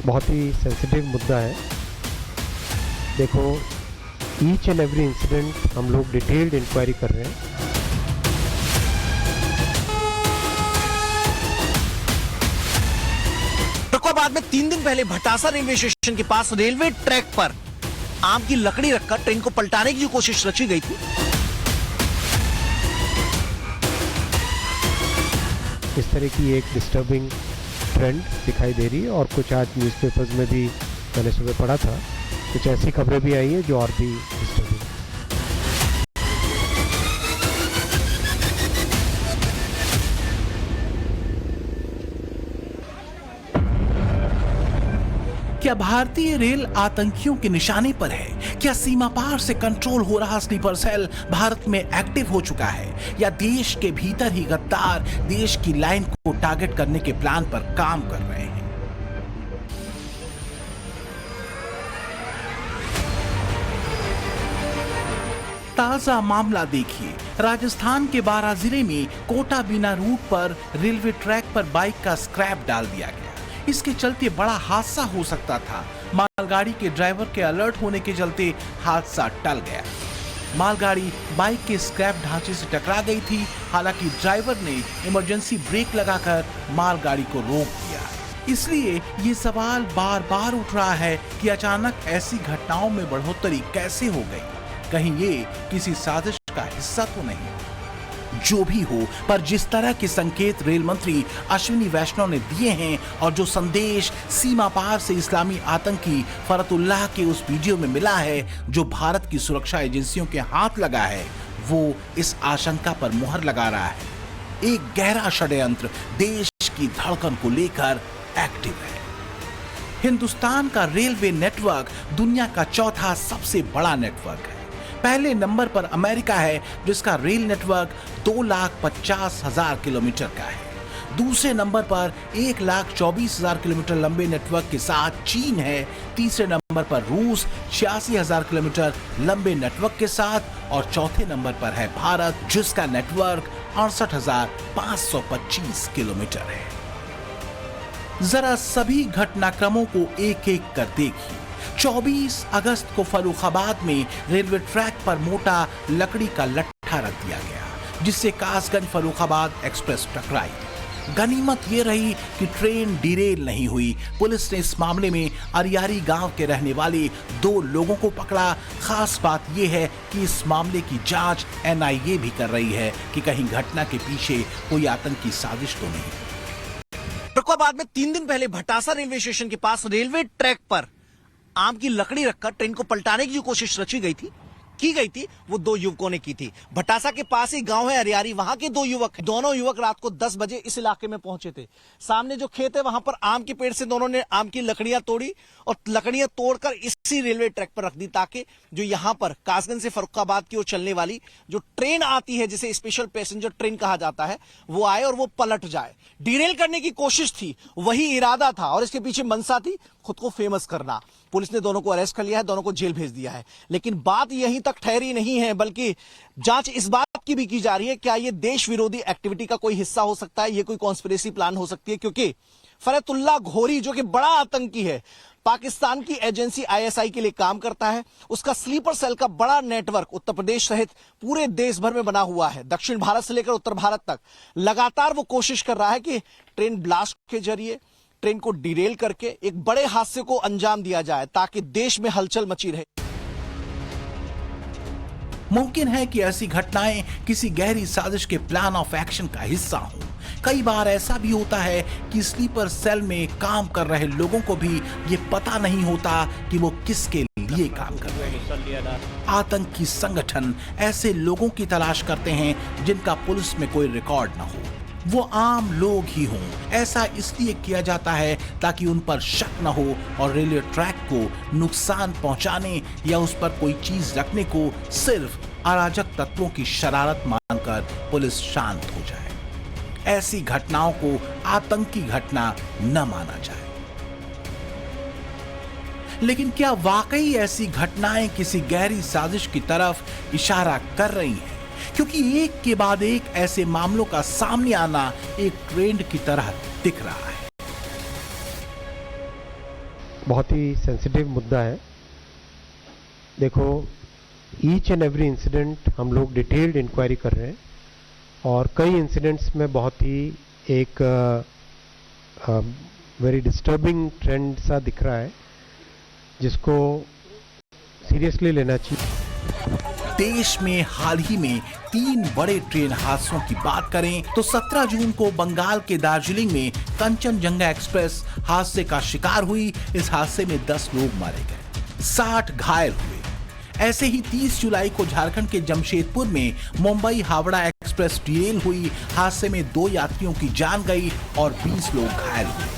बहुत ही सेंसिटिव मुद्दा है। देखो, ईच एंड एवरी इंसिडेंट हम लोग डिटेल्ड इंक्वायरी कर रहे हैं। फर्रुखाबाद में 3 दिन पहले भटासा रेलवे स्टेशन के पास रेलवे ट्रैक पर आम की लकड़ी रखकर ट्रेन को पलटाने की जो कोशिश रची गई थी, इस तरह की एक डिस्टर्बिंग ट्रेंड दिखाई दे रही है और कुछ आज न्यूज़पेपर्स में भी मैंने सुबह पढ़ा था, कुछ ऐसी खबरें भी आई है जो और भी डिस्टर्बिंग। क्या भारतीय रेल आतंकियों के निशाने पर है? क्या सीमा पार से कंट्रोल हो रहा स्लीपर सेल भारत में एक्टिव हो चुका है, या देश के भीतर ही गद्दार देश की लाइन को टारगेट करने के प्लान पर काम कर रहे हैं? ताजा मामला देखिए। राजस्थान के बारां जिले में कोटा बिना रूट पर रेलवे ट्रैक पर बाइक का स्क्रैप डाल दिया गया। इसके चलते बड़ा हादसा हो सकता था। मालगाड़ी के ड्राइवर के अलर्ट होने के चलते हादसा टल गया। मालगाड़ी बाइक के स्क्रैप ढांचे से टकरा गई थी। हालांकि ड्राइवर ने इमरजेंसी ब्रेक लगाकर मालगाड़ी को रोक दिया। इसलिए ये सवाल बार बार उठ रहा है कि अचानक ऐसी घटनाओं में बढ़ोतरी कैसे हो गई? कहीं ये किसी साजिश का हिस्सा तो नहीं? जो भी हो, पर जिस तरह के संकेत रेल मंत्री अश्विनी वैष्णव ने दिए हैं और जो संदेश सीमा पार से इस्लामी आतंकी फरतुल्लाह के उस वीडियो में मिला है जो भारत की सुरक्षा एजेंसियों के हाथ लगा है, वो इस आशंका पर मुहर लगा रहा है। एक गहरा षड्यंत्र देश की धड़कन को लेकर एक्टिव है। हिंदुस्तान का रेलवे नेटवर्क दुनिया का चौथा सबसे बड़ा नेटवर्क है। पहले नंबर पर अमेरिका है, जिसका रेल नेटवर्क 2,50,000 किलोमीटर का है। दूसरे नंबर पर 1,24,000 किलोमीटर लंबे नेटवर्क के साथ चीन है। तीसरे नंबर पर रूस 86,000 किलोमीटर लंबे नेटवर्क के साथ, और चौथे नंबर पर है भारत, जिसका नेटवर्क 68,525 किलोमीटर है। जरा सभी घटनाक्रमों को एक एक कर देखिए। 24 अगस्त को फर्रुखाबाद में रेलवे ट्रैक पर मोटा लकड़ी का लट्ठा रख दिया गया, जिससे कासगंज फर्रुखाबाद एक्सप्रेस टकराई। गनीमत ये रही कि ट्रेन डिरेल नहीं हुई। पुलिस ने इस मामले में अरियारी गांव के रहने वाले 2 लोगों को पकड़ा। खास बात यह है कि इस मामले की जांच NIA भी कर रही है कि कहीं घटना के पीछे कोई आतंकी साजिश तो नहीं। फर्रुखाबाद में 3 दिन पहले भटासा रेलवे स्टेशन के पास रेलवे ट्रैक पर आम की लकड़ी रखकर ट्रेन को पलटाने की जो कोशिश रची गई थी, वो 2 युवकों ने की थी। भटासा के पास ही गांव है अरियारी, वहां के 2 युवक, दोनों युवक रात को 10 बजे इस इलाके में पहुंचे थे। सामने जो खेत है वहां पर आम के पेड़ से दोनों ने आम की लकड़ियां तोड़ी और लकड़ियां तोड़कर इसी रेलवे ट्रैक पर रख दी, ताकि जो यहां पर कासगंज से फर्रुखाबाद की ओर चलने वाली जो ट्रेन आती है, जिसे स्पेशल पैसेंजर ट्रेन कहा जाता है, वो आए और वो पलट जाए। डिरेल करने की कोशिश थी, वही इरादा था, और इसके पीछे मंशा थी खुद को फेमस करना। पुलिस ने दोनों को अरेस्ट कर लिया है, दोनों को जेल भेज दिया है। लेकिन बात यहीं तक ठहरी नहीं है, बल्कि जांच इस बात की भी की जा रही है क्या ये देश विरोधी एक्टिविटी का कोई हिस्सा हो सकता है, ये कोई कॉन्स्पिरेसी प्लान हो सकती है, क्योंकि फरतुल्लाह घोरी जो कि बड़ा आतंकी है, पाकिस्तान की एजेंसी ISI के लिए काम करता है। उसका स्लीपर सेल का बड़ा नेटवर्क उत्तर प्रदेश सहित पूरे देश भर में बना हुआ है। दक्षिण भारत से लेकर उत्तर भारत तक लगातार वो कोशिश कर रहा है कि ट्रेन ब्लास्ट के जरिए ट्रेन को डिरेल करके एक बड़े हादसे को अंजाम दिया जाए, ताकि देश में हलचल मची रहे। मुमकिन है कि ऐसी घटनाएं किसी गहरी साजिश के प्लान ऑफ एक्शन का हिस्सा हों। कई बार ऐसा भी होता है कि स्लीपर सेल में काम कर रहे लोगों को भी ये पता नहीं होता कि वो किसके लिए काम कर रहे हैं। आतंकी संगठन ऐसे लोगों की तलाश करते हैं जिनका पुलिस में कोई रिकॉर्ड न हो, वो आम लोग ही हों। ऐसा इसलिए किया जाता है ताकि उन पर शक न हो और रेलवे ट्रैक को नुकसान पहुंचाने या उस पर कोई चीज रखने को सिर्फ अराजक तत्वों की शरारत मानकर पुलिस शांत हो जाए। ऐसी घटनाओं को आतंकी घटना न माना जाए। लेकिन क्या वाकई ऐसी घटनाएं किसी गहरी साजिश की तरफ इशारा कर रही हैं? क्योंकि एक के बाद एक ऐसे मामलों का सामने आना एक ट्रेंड की तरह दिख रहा है। बहुत ही सेंसिटिव मुद्दा है। देखो, ईच एंड एवरी इंसिडेंट हम लोग डिटेल्ड इंक्वायरी कर रहे हैं और कई इंसिडेंट्स में बहुत ही एक वेरी डिस्टर्बिंग ट्रेंड सा दिख रहा है जिसको सीरियसली लेना चाहिए। देश में हाल ही में 3 बड़े ट्रेन हादसों की बात करें तो 17 जून को बंगाल के दार्जिलिंग में कंचनजंगा एक्सप्रेस हादसे का शिकार हुई। इस हादसे में 10 लोग मारे गए, 60 घायल हुए। ऐसे ही 30 जुलाई को झारखंड के जमशेदपुर में मुंबई हावड़ा एक्सप्रेस डिरेल हुई। हादसे में 2 यात्रियों की जान गई और 20 लोग घायल हुए।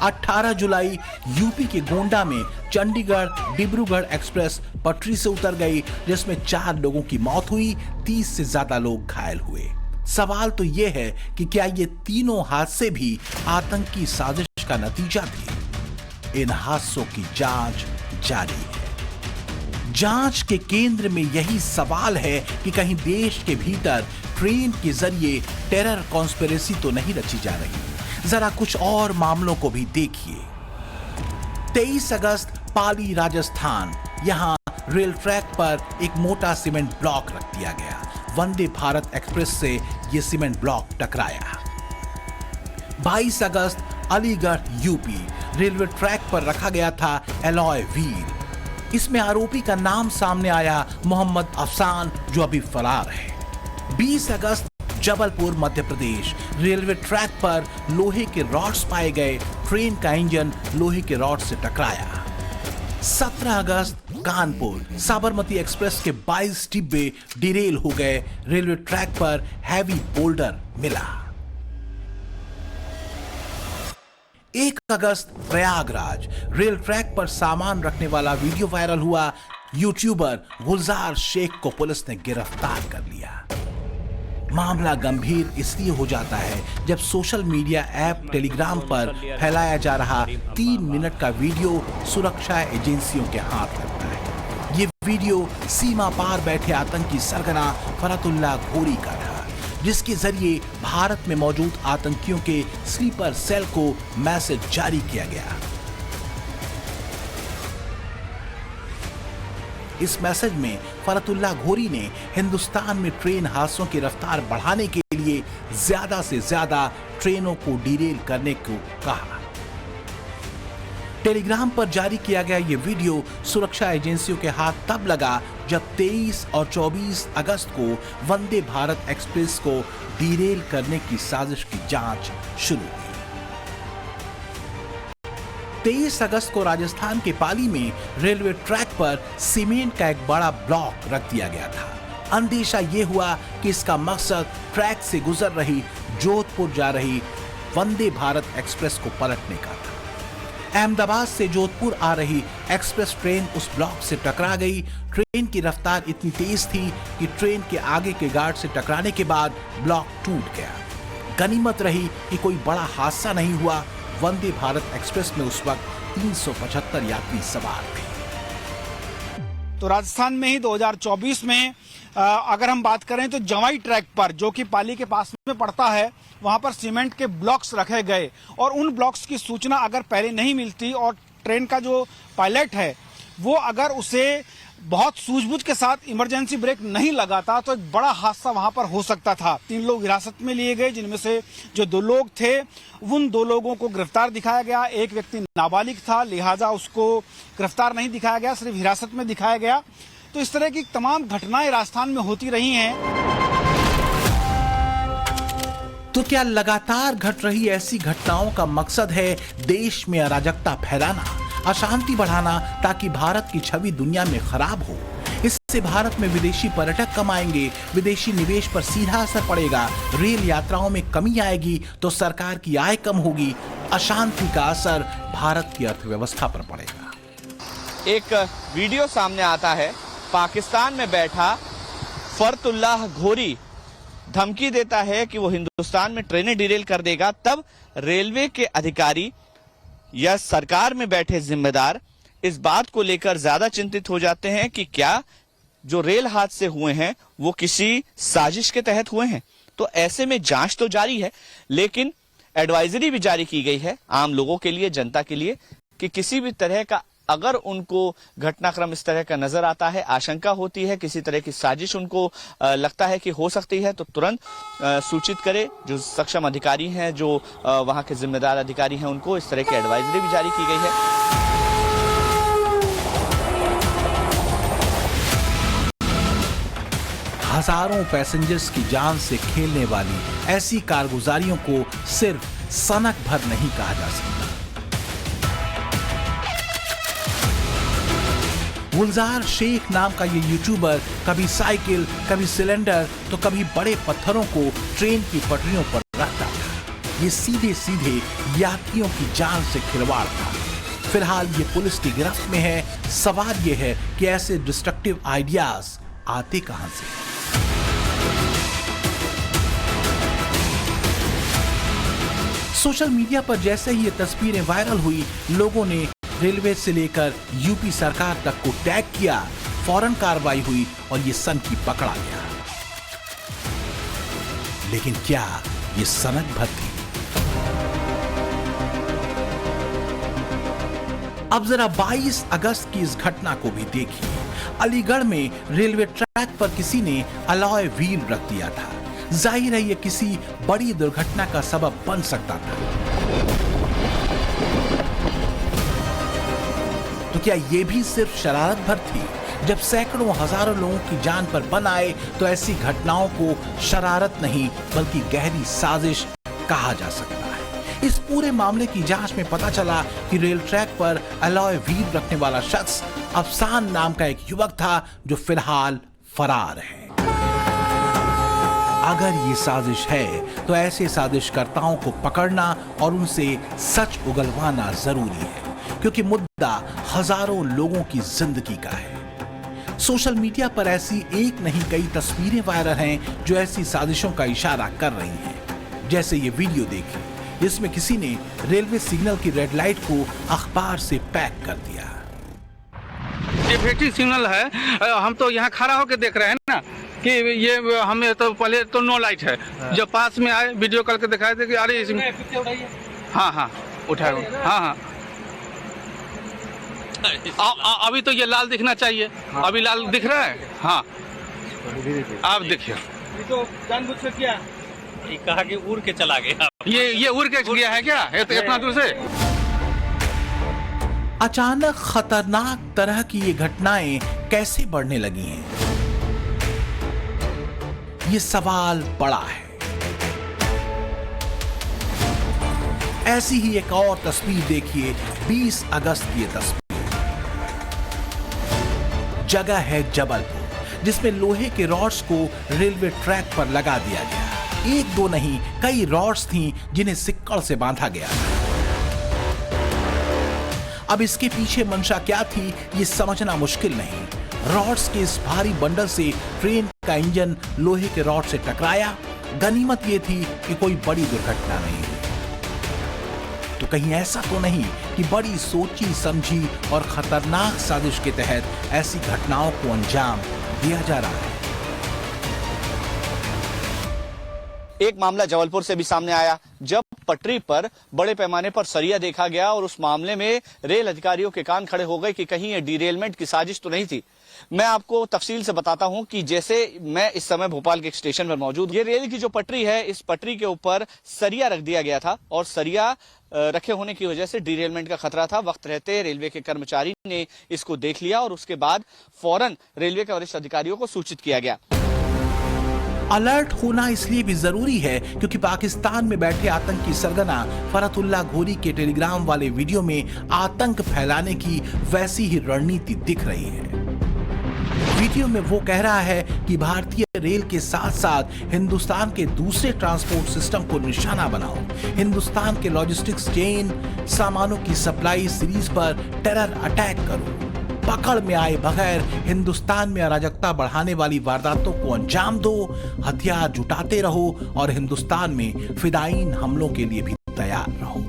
18 जुलाई यूपी के गोंडा में चंडीगढ़ डिब्रूगढ़ एक्सप्रेस पटरी से उतर गई, जिसमें 4 लोगों की मौत हुई, 30 से ज्यादा लोग घायल हुए। सवाल तो यह है कि क्या ये तीनों हादसे भी आतंकी साजिश का नतीजा थे? इन हादसों की जांच जारी है। जांच के केंद्र में यही सवाल है कि कहीं देश के भीतर ट्रेन के जरिए टेरर कॉन्स्पिरेसी तो नहीं रची जा रही। जरा कुछ और मामलों को भी देखिए। 23 अगस्त पाली राजस्थान, यहां रेल ट्रैक पर एक मोटा सीमेंट ब्लॉक रख दिया गया। वंदे भारत एक्सप्रेस से यह सीमेंट ब्लॉक टकराया। 22 अगस्त अलीगढ़ यूपी, रेलवे ट्रैक पर रखा गया था एलॉय व्हील। इसमें आरोपी का नाम सामने आया मोहम्मद अफसान, जो अभी फरार है। 20 अगस्त जबलपुर मध्य प्रदेश, रेलवे ट्रैक पर लोहे के रॉड्स पाए गए, ट्रेन का इंजन लोहे के रॉड से टकराया। 17 अगस्त कानपुर, साबरमती एक्सप्रेस के 22 डिब्बे डिरेल हो गए, रेलवे ट्रैक पर हैवी बोल्डर मिला। 1 अगस्त प्रयागराज, रेल ट्रैक पर सामान रखने वाला वीडियो वायरल हुआ। यूट्यूबर गुलजार शेख को पुलिस ने गिरफ्तार कर लिया। मामला गंभीर इसलिए हो जाता है जब सोशल मीडिया ऐप टेलीग्राम पर फैलाया जा रहा 3 मिनट का वीडियो सुरक्षा एजेंसियों के हाथ लगता है। ये वीडियो सीमा पार बैठे आतंकी सरगना फरतुल्लाह घोरी का था, जिसके जरिए भारत में मौजूद आतंकियों के स्लीपर सेल को मैसेज जारी किया गया। इस मैसेज में फरतुल्लाह घोरी ने हिंदुस्तान में ट्रेन हादसों की रफ्तार बढ़ाने के लिए ज्यादा से ज्यादा ट्रेनों को डिरेल करने को कहा। टेलीग्राम पर जारी किया गया ये वीडियो सुरक्षा एजेंसियों के हाथ तब लगा जब 23 और 24 अगस्त को वंदे भारत एक्सप्रेस को डिरेल करने की साजिश की जांच शुरू हुई। 23 अगस्त को राजस्थान के पाली में रेलवे ट्रैक पर सीमेंट का एक बड़ा ब्लॉक रख दिया गया था। अंदेशा यह हुआ कि इसका मकसद ट्रैक से गुजर रही जोधपुर जा रही वंदे भारत एक्सप्रेस को पलटने का था। अहमदाबाद से जोधपुर आ रही एक्सप्रेस ट्रेन उस ब्लॉक से टकरा गई। ट्रेन की रफ्तार इतनी तेज थी कि ट्रेन के आगे के गार्ड से टकराने के बाद ब्लॉक टूट गया। गनीमत रही कि कोई बड़ा हादसा नहीं हुआ। वंदे भारत एक्सप्रेस में उस वक्त 375 यात्री सवार थे। तो राजस्थान में ही 2024 में अगर हम बात करें तो जवाई ट्रैक पर, जो कि पाली के पास में पड़ता है, वहां पर सीमेंट के ब्लॉक्स रखे गए और उन ब्लॉक्स की सूचना अगर पहले नहीं मिलती और ट्रेन का जो पायलट है वो अगर उसे बहुत सूझबूझ के साथ इमरजेंसी ब्रेक नहीं लगाता तो एक बड़ा हादसा वहां पर हो सकता था। 3 लोग हिरासत में लिए गए, जिनमें से जो 2 लोग थे उन 2 लोगों को गिरफ्तार दिखाया गया। एक व्यक्ति नाबालिग था, लिहाजा उसको गिरफ्तार नहीं दिखाया गया, सिर्फ हिरासत में दिखाया गया। तो इस तरह की तमाम घटनाएं राजस्थान में होती रही हैं। तो क्या लगातार घट रही ऐसी घटनाओं का मकसद है देश में अराजकता फैलाना, अशांति बढ़ाना, ताकि भारत की छवि दुनिया में खराब हो? इससे भारत में विदेशी पर्यटक कम आएंगे, विदेशी निवेश पर सीधा असर पड़ेगा, रेल यात्राओं में कमी आएगी तो सरकार की आय कम होगी, अशांति का असर भारत की अर्थव्यवस्था पर पड़ेगा। एक वीडियो सामने आता है, पाकिस्तान में बैठा फरतुल्लाह घोरी धमकी देता है कि वो हिंदुस्तान में ट्रेनें डिरेल कर देगा। तब रेलवे के अधिकारी या सरकार में बैठे जिम्मेदार इस बात को लेकर ज्यादा चिंतित हो जाते हैं कि क्या जो रेल हादसे हुए हैं वो किसी साजिश के तहत हुए हैं। तो ऐसे में जांच तो जारी है, लेकिन एडवाइजरी भी जारी की गई है आम लोगों के लिए, जनता के लिए, कि किसी भी तरह का अगर उनको घटनाक्रम इस तरह का नजर आता है, आशंका होती है, किसी तरह की साजिश उनको लगता है कि हो सकती है, तो तुरंत सूचित करें। जो सक्षम अधिकारी हैं, जो वहां के जिम्मेदार अधिकारी हैं, उनको इस तरह की एडवाइजरी भी जारी की गई है। हजारों पैसेंजर्स की जान से खेलने वाली ऐसी कारगुजारियों को सिर्फ सनक भर नहीं कहा जा सकता। गुलजार शेख नाम का ये यूट्यूबर कभी साइकिल, कभी सिलेंडर, तो कभी बड़े पत्थरों को ट्रेन की पटरियों पर रखता था। ये सीधे सीधे यात्रियों की जान से खिलवाड़ था। फिलहाल ये पुलिस की गिरफ्त में है। सवाल ये है कि ऐसे डिस्ट्रक्टिव आइडियाज आते कहां से? सोशल मीडिया पर जैसे ही ये तस्वीरें वायरल हुई, लोगों ने रेलवे से लेकर यूपी सरकार तक को टैग किया। फौरन कार्रवाई हुई और ये सनकी पकड़ा गया। लेकिन क्या ये सनक भर थी? अब जरा 22 अगस्त की इस घटना को भी देखिए। अलीगढ़ में रेलवे ट्रैक पर किसी ने अलॉय व्हील रख दिया था। जाहिर है ये किसी बड़ी दुर्घटना का सबब बन सकता था। तो क्या ये भी सिर्फ शरारत भर थी? जब सैकड़ों हजारों लोगों की जान पर बन आए तो ऐसी घटनाओं को शरारत नहीं बल्कि गहरी साजिश कहा जा सकता है। इस पूरे मामले की जांच में पता चला कि रेल ट्रैक पर अलॉय व्हील रखने वाला शख्स अफसान नाम का एक युवक था, जो फिलहाल फरार है। अगर ये साजिश है तो ऐसे साजिशकर्ताओं को पकड़ना और उनसे सच उगलवाना जरूरी है, क्योंकि मुद्दा हजारों लोगों की जिंदगी का है। सोशल मीडिया पर ऐसी एक नहीं कई तस्वीरें वायरल हैं जो ऐसी साजिशों का इशारा कर रही हैं। जैसे ये वीडियो देखिए, जिसमें किसी ने रेलवे सिग्नल की रेड लाइट को अखबार से पैक कर दिया। डिफेक्टिव सिग्नल है, हम तो यहाँ खड़ा होकर देख रहे हैं ना कि ये हमें तो पहले तो नो लाइट है। जब पास में आए वीडियो कॉल के दिखाए थे कि अरे इसमें हाँ उठाए, हाँ अभी तो ये लाल दिखना चाहिए। अभी लाल दिख रहा है। हाँ आप देखिए, तो जानबूझ के किया, कहा कि उड़ के चला गया। ये उड़ के गया है क्या इतना दूर से? अचानक खतरनाक तरह की ये घटनाएं कैसे बढ़ने लगी हैं? ये सवाल बड़ा है। ऐसी ही एक और तस्वीर देखिए, 20 अगस्त की तस्वीर। जगह है जबलपुर, जिसमें लोहे के रॉड्स को रेलवे ट्रैक पर लगा दिया गया। एक दो नहीं, कई रॉड्स थीं जिन्हें सिक्कड़ से बांधा गया। अब इसके पीछे मंशा क्या थी, ये समझना मुश्किल नहीं। रॉड्स के इस भारी बंडल से ट्रेन का इंजन लोहे के रॉड से टकराया। गनीमत ये थी कि कोई बड़ी दुर्घटना नहीं हुई। तो कहीं ऐसा तो नहीं कि बड़ी सोची समझी और खतरनाक साजिश के तहत ऐसी घटनाओं को अंजाम दिया जा रहा है? एक मामला जबलपुर से भी सामने आया, जब पटरी पर बड़े पैमाने पर सरिया देखा गया और उस मामले में रेल अधिकारियों के कान खड़े हो गए कि कहीं ये डीरेलमेंट की साजिश तो नहीं थी। मैं आपको तफसील से बताता हूं कि जैसे मैं इस समय भोपाल के एक स्टेशन पर मौजूद, ये रेल की जो पटरी है, इस पटरी के ऊपर सरिया रख दिया गया था और सरिया रखे होने की वजह से डीरेलमेंट का खतरा था। वक्त रहते रेलवे के कर्मचारी ने इसको देख लिया और उसके बाद फौरन रेलवे के वरिष्ठ अधिकारियों को सूचित किया गया। अलर्ट होना इसलिए भी जरूरी है क्योंकि पाकिस्तान में बैठे आतंकी सरगना फरतुल्लाह घोरी के टेलीग्राम वाले वीडियो में आतंक फैलाने की वैसी ही रणनीति दिख रही है। वीडियो में वो कह रहा है कि भारतीय रेल के साथ साथ हिंदुस्तान के दूसरे ट्रांसपोर्ट सिस्टम को निशाना बनाओ, हिंदुस्तान के लॉजिस्टिक्स चेन, सामानों की सप्लाई सीरीज पर टेरर अटैक करो, पकड़ में आए बगैर हिंदुस्तान में अराजकता बढ़ाने वाली वारदातों को अंजाम दो, हथियार जुटाते रहो और हिंदुस्तान में फिदायीन हमलों के लिए भी तैयार रहो।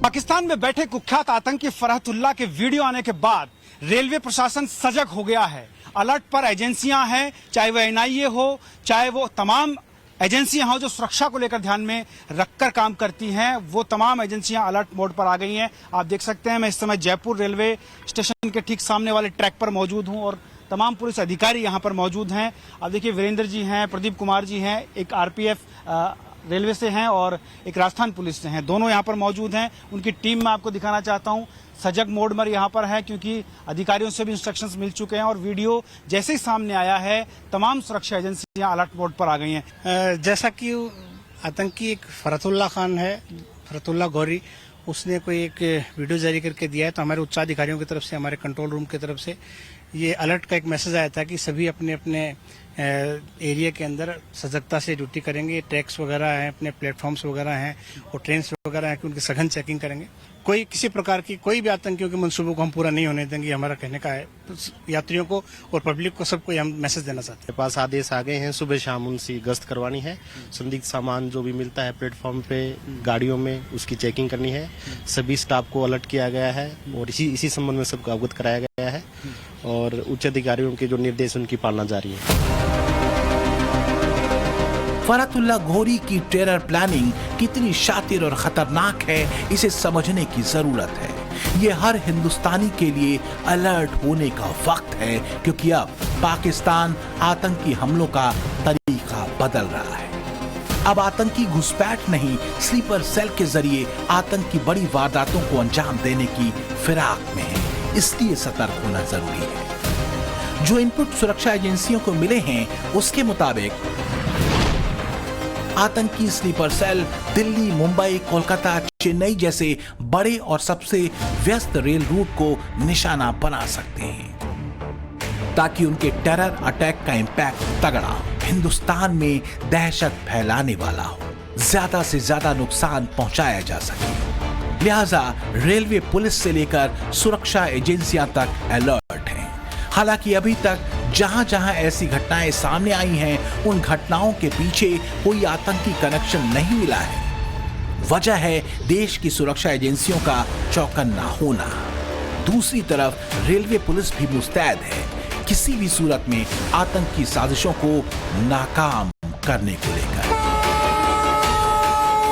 पाकिस्तान में बैठे कुख्यात आतंकी फरहतुल्लाह के वीडियो आने के बाद रेलवे प्रशासन सजग हो गया है। अलर्ट पर एजेंसियां हैं, चाहे वो एनआईए हो, चाहे वो तमाम एजेंसियां हैं जो सुरक्षा को लेकर ध्यान में रखकर काम करती हैं, वो तमाम एजेंसियां अलर्ट मोड पर आ गई हैं। आप देख सकते हैं मैं इस समय जयपुर रेलवे स्टेशन के ठीक सामने वाले ट्रैक पर मौजूद हूं और तमाम पुलिस अधिकारी यहां पर मौजूद हैं। आप देखिए वीरेंद्र जी हैं, प्रदीप कुमार जी हैं, एक आरपीएफ रेलवे से हैं और एक राजस्थान पुलिस से हैं, दोनों यहां पर मौजूद हैं। उनकी टीम मैं आपको दिखाना चाहता हूं, सजग मोड में यहाँ पर है क्योंकि अधिकारियों से भी इंस्ट्रक्शंस मिल चुके हैं और वीडियो जैसे ही सामने आया है तमाम सुरक्षा एजेंसियां अलर्ट मोड पर आ गई हैं। जैसा कि आतंकी एक फरतुल्ला खान है, फरतुल्ला गौरी, उसने कोई एक वीडियो जारी करके दिया है, तो हमारे उच्चाधिकारियों की तरफ से, हमारे कंट्रोल रूम की तरफ से ये अलर्ट का एक मैसेज आया था कि सभी अपने अपने एरिया के अंदर सजगता से ड्यूटी करेंगे। ट्रैक्स वगैरह हैं, अपने प्लेटफॉर्म्स वगैरह हैं और ट्रेन्स वगैरह हैं कि उनकी सघन चेकिंग करेंगे। कोई किसी प्रकार की कोई भी आतंकियों के मंसूबों को हम पूरा नहीं होने देंगे, हमारा कहने का है। तो यात्रियों को और पब्लिक को सबको हम मैसेज देना चाहते हैं। पास आदेश आ गए हैं, सुबह शाम उनसे गश्त करवानी है। संदिग्ध सामान जो भी मिलता है प्लेटफॉर्म पे गाड़ियों में, उसकी चेकिंग करनी है। सभी स्टाफ को अलर्ट किया गया है और इसी संबंध में सबको अवगत कराया गया है और उच्च अधिकारियों के जो निर्देश उनकी पालना जारी है। फरतुल्ला घोरी की टेरर प्लानिंग कितनी शातिर और खतरनाक है, इसे समझने की जरूरत है। ये हर हिंदुस्तानी के लिए अलर्ट होने का वक्त है क्योंकि अब पाकिस्तान आतंकी हमलों का तरीका बदल रहा है। अब आतंकी घुसपैठ नहीं, स्लीपर सेल के जरिए आतंकी बड़ी वारदातों को अंजाम देने की फिराक में है, इसलिए सतर्क होना जरूरी है। जो इनपुट सुरक्षा एजेंसियों को मिले हैं उसके मुताबिक आतंकी स्लीपर सेल दिल्ली, मुंबई, कोलकाता, चेन्नई जैसे बड़े और सबसे व्यस्त रेल रूट को निशाना बना सकते हैं ताकि उनके टेरर अटैक का इंपैक्ट तगड़ा हो, हिंदुस्तान में दहशत फैलाने वाला हो, ज्यादा से ज्यादा नुकसान पहुंचाया जा सके। लिहाजा रेलवे पुलिस से लेकर सुरक्षा एजेंसियां तक अलर्ट हैं। हालांकि अभी तक जहां जहां ऐसी घटनाएं सामने आई हैं, उन घटनाओं के पीछे कोई आतंकी कनेक्शन नहीं मिला है। वजह है देश की सुरक्षा एजेंसियों का चौकन्ना होना। दूसरी तरफ रेलवे पुलिस भी मुस्तैद है किसी भी सूरत में आतंकी साजिशों को नाकाम करने को लेकर।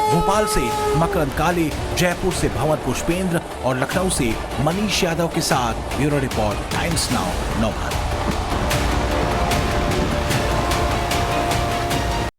भोपाल से मकरंद काले, जयपुर से भंवर पुष्पेंद्र और लखनऊ से मनीष यादव के साथ bureau report, times now, Navbharat.